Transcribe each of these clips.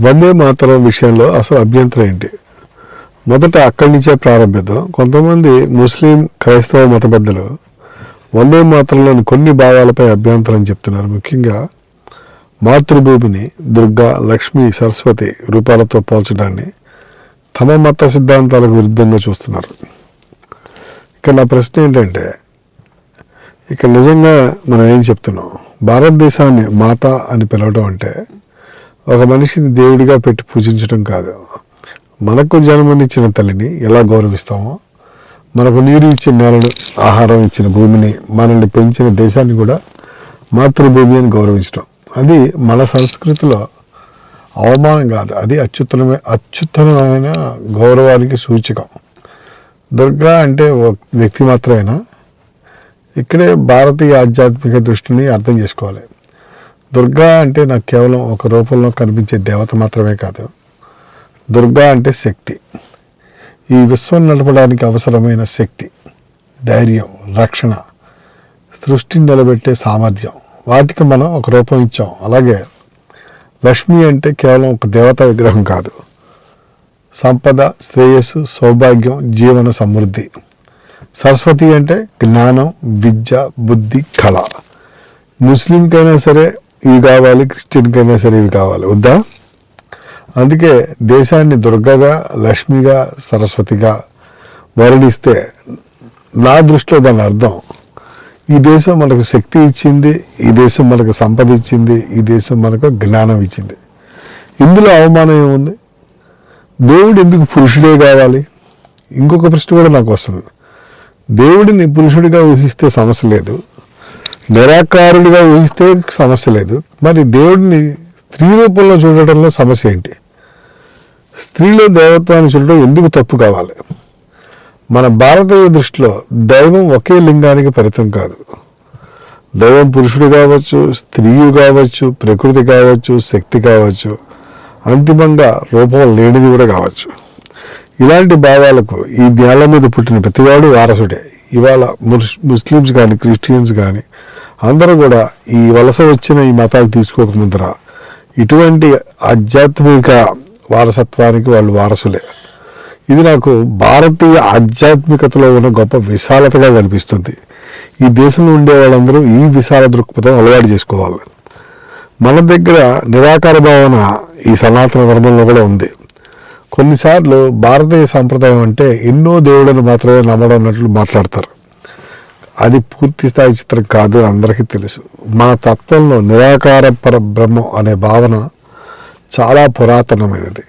వందే మాతరం విషయంలో అసలు అభ్యంతరం ఏంటి? మొదట అక్కడి నుంచే ప్రారంభిద్దాం. కొంతమంది ముస్లిం క్రైస్తవ మత పెద్దలు వందే మాతరంలోని కొన్ని భావాలపై అభ్యంతరం చెప్తున్నారు. ముఖ్యంగా మాతృభూమిని దుర్గా, లక్ష్మి, సరస్వతి రూపాలతో పోల్చడాన్ని తమ మత సిద్ధాంతాలకు విరుద్ధంగా చూస్తున్నారు. ఇక్కడ నా ప్రశ్న ఏంటంటే, ఇక్కడ నిజంగా మనం ఏం చెప్తున్నాం? భారతదేశాన్ని మాత అని పిలవడం అంటే ఒక మనిషిని దేవుడిగా పెట్టి పూజించడం కాదు. మనకు జన్మనిచ్చిన తల్లిని ఎలా గౌరవిస్తామో, మనకు నీరు ఇచ్చిన నేలను, ఆహారం ఇచ్చిన భూమిని, మనల్ని పెంచిన దేశాన్ని కూడా మాతృభూమి అని గౌరవించడం, అది మన సంస్కృతిలో అవమానం కాదు, అది అత్యుత్తమమైన గౌరవానికి సూచకం. దుర్గా అంటే ఒక వ్యక్తి మాత్రమేనా? ఇక్కడే భారతీయ ఆధ్యాత్మిక దృష్టిని అర్థం చేసుకోవాలి. దుర్గా అంటే నాకు కేవలం ఒక రూపంలో కనిపించే దేవత మాత్రమే కాదు. దుర్గా అంటే శక్తి, ఈ విశ్వం నడపడానికి అవసరమైన శక్తి, ధైర్యం, రక్షణ, సృష్టిని నిలబెట్టే సామర్థ్యం, వాటికి మనం ఒక రూపం ఇచ్చాం. అలాగే లక్ష్మి అంటే కేవలం ఒక దేవతా విగ్రహం కాదు, సంపద, శ్రేయస్సు, సౌభాగ్యం, జీవన సమృద్ధి. సరస్వతి అంటే జ్ఞానం, విద్య, బుద్ధి, కళ. ముస్లింకైనా సరే ఇవి కావాలి, క్రిస్టియన్కైనా సరే ఇవి కావాలి, వద్దా? అందుకే దేశాన్ని దుర్గగా, లక్ష్మిగా, సరస్వతిగా వర్ణిస్తే నా దృష్టిలో దాని అర్థం, ఈ దేశం మనకు శక్తి ఇచ్చింది, ఈ దేశం మనకు సంపద ఇచ్చింది, ఈ దేశం మనకు జ్ఞానం ఇచ్చింది. ఇందులో అవమానం ఏముంది? దేవుడు ఎందుకు పురుషుడే కావాలి? ఇంకొక ప్రశ్న కూడా నాకు వస్తుంది. దేవుడిని పురుషుడిగా ఊహిస్తే సమస్య లేదు, నిరాకారుడిగా ఊహిస్తే సమస్య లేదు, మరి దేవుడిని స్త్రీ రూపంలో చూడటంలో సమస్య ఏంటి? స్త్రీలో దేవత్వాన్ని చూడటం ఎందుకు తప్పు కావాలి? మన భారతీయ దృష్టిలో దైవం ఒకే లింగానికి పరిమితం కాదు. దైవం పురుషుడు కావచ్చు, స్త్రీ కావచ్చు, ప్రకృతి కావచ్చు, శక్తి కావచ్చు, అంతిమంగా రూపం లేనిది కూడా కావచ్చు. ఇలాంటి భావాలకు ఈ నేల మీద పుట్టిన ప్రతివాడు వారసుడే. ఇవాళ ముస్లిమ్స్ కానీ, క్రిస్టియన్స్ కానీ అందరూ కూడా ఈ వలస వచ్చిన ఈ మతాలు తీసుకోకముందర ఇటువంటి ఆధ్యాత్మిక వారసత్వానికి వాళ్ళు వారసులే. ఇది నాకు భారతీయ ఆధ్యాత్మికతలో ఉన్న గొప్ప విశాలతగా కనిపిస్తుంది. ఈ దేశంలో ఉండే వాళ్ళందరూ ఈ విశాల దృక్పథం అలవాటు చేసుకోవాలి. మన దగ్గర నిరాకార భావన ఈ సనాతన ధర్మంలో కూడా ఉంది. కొన్నిసార్లు భారతీయ సంప్రదాయం అంటే ఎన్నో దేవుళ్ళను మాత్రమే నమ్మడం అన్నట్లు మాట్లాడతారు. అది పూర్తి స్థాయి చిత్రం కాదు, అందరికీ తెలుసు. మన తత్వంలో నిరాకార పరబ్రహ్మం అనే భావన చాలా పురాతనమైనది.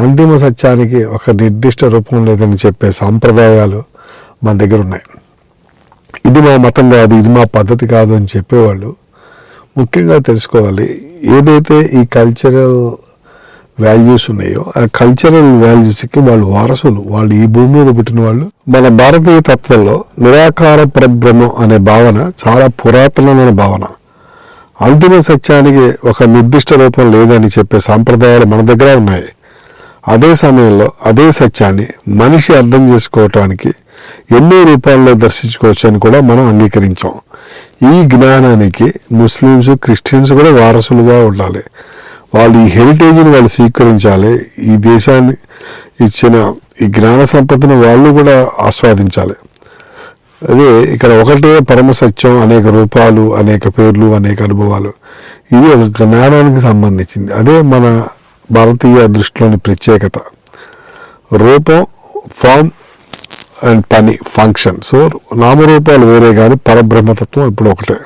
అంతిమ సత్యానికి ఒక నిర్దిష్ట రూపం లేదని చెప్పే సాంప్రదాయాలు మన దగ్గర ఉన్నాయి. ఇది మా మతం కాదు, ఇది మా పద్ధతి కాదు అని చెప్పేవాళ్ళు ముఖ్యంగా తెలుసుకోవాలి, ఏదైతే ఈ కల్చరల్ వాల్యూస్ ఉన్నాయో ఆ కల్చరల్ వాల్యూస్కి వాళ్ళు వారసులు. వాళ్ళు ఈ భూమి మీద పుట్టిన వాళ్ళు. మన భారతీయ తత్వంలో నిరాకార పరబ్రహ్మం అనే భావన చాలా పురాతనమైన భావన. అంతిమ సత్యానికి ఒక నిర్దిష్ట రూపం లేదని చెప్పే సాంప్రదాయాలు మన దగ్గర ఉన్నాయి. అదే సమయంలో అదే సత్యాన్ని మనిషి అర్థం చేసుకోవటానికి ఎన్నో రూపాల్లో దర్శించుకోవచ్చు అని కూడా మనం అంగీకరించాం. ఈ జ్ఞానానికి ముస్లిమ్స్, క్రిస్టియన్స్ కూడా వారసులుగా ఉండాలి. వాళ్ళు ఈ హెరిటేజ్ని వాళ్ళు స్వీకరించాలి. ఈ దేశాన్ని ఇచ్చిన ఈ జ్ఞాన సంపదను వాళ్ళు కూడా ఆస్వాదించాలి. అదే ఇక్కడ ఒకటే పరమ సత్యం, అనేక రూపాలు, అనేక పేర్లు, అనేక అనుభవాలు. ఇది ఒక జ్ఞానానికి సంబంధించింది. అదే మన భారతీయ దృష్టిలోని ప్రత్యేకత. రూపం, ఫామ్ అండ్ పని, ఫంక్షన్. సో నామరూపాలు వేరే కానీ పరబ్రహ్మతత్వం ఇప్పుడు ఒకటే.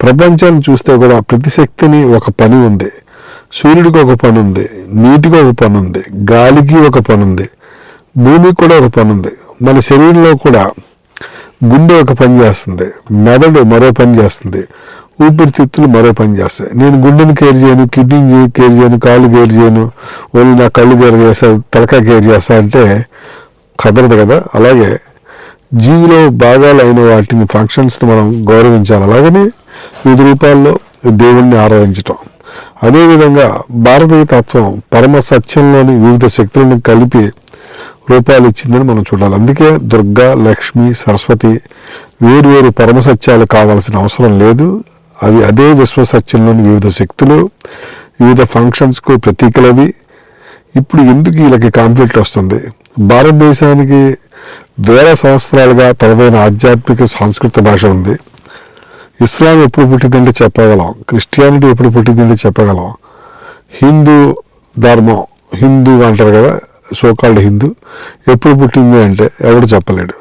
ప్రపంచాన్ని చూస్తే కూడా ప్రతి శక్తిని ఒక పని ఉంది. సూర్యుడికి ఒక పని ఉంది, నీటికి ఒక పని ఉంది, గాలికి ఒక పని ఉంది, భూమికి కూడా ఒక పని ఉంది. మన శరీరంలో కూడా గుండె ఒక పని చేస్తుంది, మెదడు మరో పని చేస్తుంది, ఊపిరితిత్తులు మరో పని చేస్తాయి. నేను గుండెని కేర్ చేయను, కిడ్నీ కేర్ చేయను, కాళ్ళు కేర్ చేయను, ఓన్లీ నా కళ్ళు కేర్ చేస్తా, తలకాయ కేర్ చేస్తా అంటే కుదరదు కదా. అలాగే జీవిలో భాగాలు అయిన వాటిని, ఫంక్షన్స్ని మనం గౌరవించాలి. అలాగనే వివిధ రూపాల్లో దేవుణ్ణి ఆరాధించటం. అదేవిధంగా భారతీయ తత్వం పరమ సత్యంలోని వివిధ శక్తులను కలిపి రూపాలు ఇచ్చిందని మనం చూడాలి. అందుకే దుర్గా, లక్ష్మి, సరస్వతి వేరు పరమసత్యాలు కావాల్సిన అవసరం లేదు. అవి అదే విశ్వసత్యంలోని వివిధ శక్తులు. వివిధ ఫంక్షన్స్కు ప్రతీకలవి. ఇప్పుడు ఎందుకు వీళ్ళకి కాన్ఫ్లిక్ట్ వస్తుంది? భారతదేశానికి వేల సంవత్సరాలుగా తనదైన ఆధ్యాత్మిక సాంస్కృతిక భాష ఉంది. ఇస్లాం ఎప్పుడు పుట్టిందంటే చెప్పగలం, క్రిస్టియానిటీ ఎప్పుడు పుట్టిందంటే చెప్పగలం, హిందూ ధర్మం, హిందూ అంటారు కదా, సోకాల్డ్ హిందూ ఎప్పుడు పుట్టింది అంటే ఎవడు చెప్పలేడు.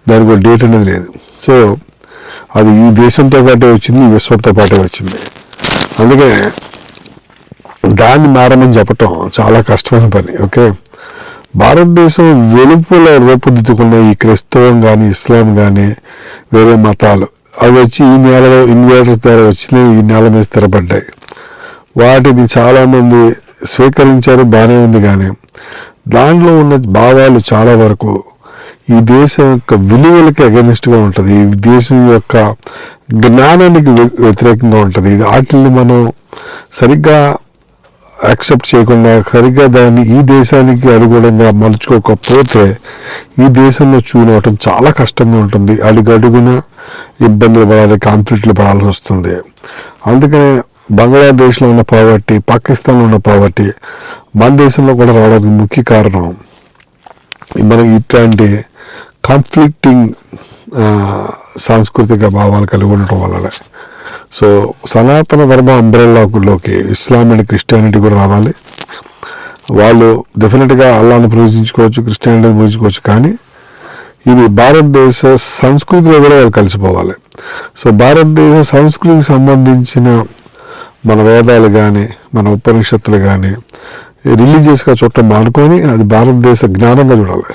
దానికి ఒక డేట్ అనేది లేదు. సో అది ఈ దేశంతో పాటే వచ్చింది, ఈ విశ్వంతో పాటే వచ్చింది. అందుకనే దాన్ని మారమని చెప్పటం చాలా కష్టమైన పని. ఓకే, భారతదేశం వెలుపుల రూపుదిద్దుకున్న ఈ క్రైస్తవం కానీ, ఇస్లాం కానీ, వేరే మతాలు అవి వచ్చి ఈ నేలలో ఇన్వేటర్స్ ద్వారా వచ్చినాయి, ఈ నేల మీద స్థిరపడ్డాయి. వాటిని చాలామంది స్వీకరించారు, బాగానే ఉంది. కానీ దాంట్లో ఉన్న భావాలు చాలా వరకు ఈ దేశం యొక్క విలువలకి అగెనిస్ట్గా ఉంటుంది, ఈ దేశం యొక్క జ్ఞానానికి వ్యతిరేకంగా ఉంటుంది. వాటిని మనం సరిగ్గా యాక్సెప్ట్ చేయకుండా, సరిగ్గా దాన్ని ఈ దేశానికి అనుగుణంగా మలుచుకోకపోతే ఈ దేశంలో చూడవటం చాలా కష్టంగా ఉంటుంది. అడుగడుగున ఇబ్బందులు పడాలి, కాన్ఫ్లిక్ట్లు పడాల్సి వస్తుంది. అందుకనే బంగ్లాదేశ్లో ఉన్న పావర్టీ, పాకిస్తాన్లో ఉన్న పావర్టీ మన దేశంలో కూడా రావడానికి ముఖ్య కారణం మనం ఇట్లాంటి కాన్ఫ్లిక్టింగ్ సాంస్కృతిక భావాలు కలిగి ఉండటం వల్లనే. సో సనాతన ధర్మ అంబ్రెల్లాలోకి ఇస్లాం అండ్ క్రిస్టియానిటీ కూడా రావాలి. వాళ్ళు డెఫినెట్గా అల్లాను పూజించుకోవచ్చు, క్రిస్టియానిటీని పూజించుకోవచ్చు, కానీ ఇది భారతదేశ సంస్కృతిలో కూడా వాళ్ళు కలిసిపోవాలి. సో భారతదేశ సంస్కృతికి సంబంధించిన మన వేదాలు కానీ, మన ఉపనిషత్తులు కానీ రిలీజియస్గా చూడటం మానుకొని అది భారతదేశ జ్ఞానంగా చూడాలి.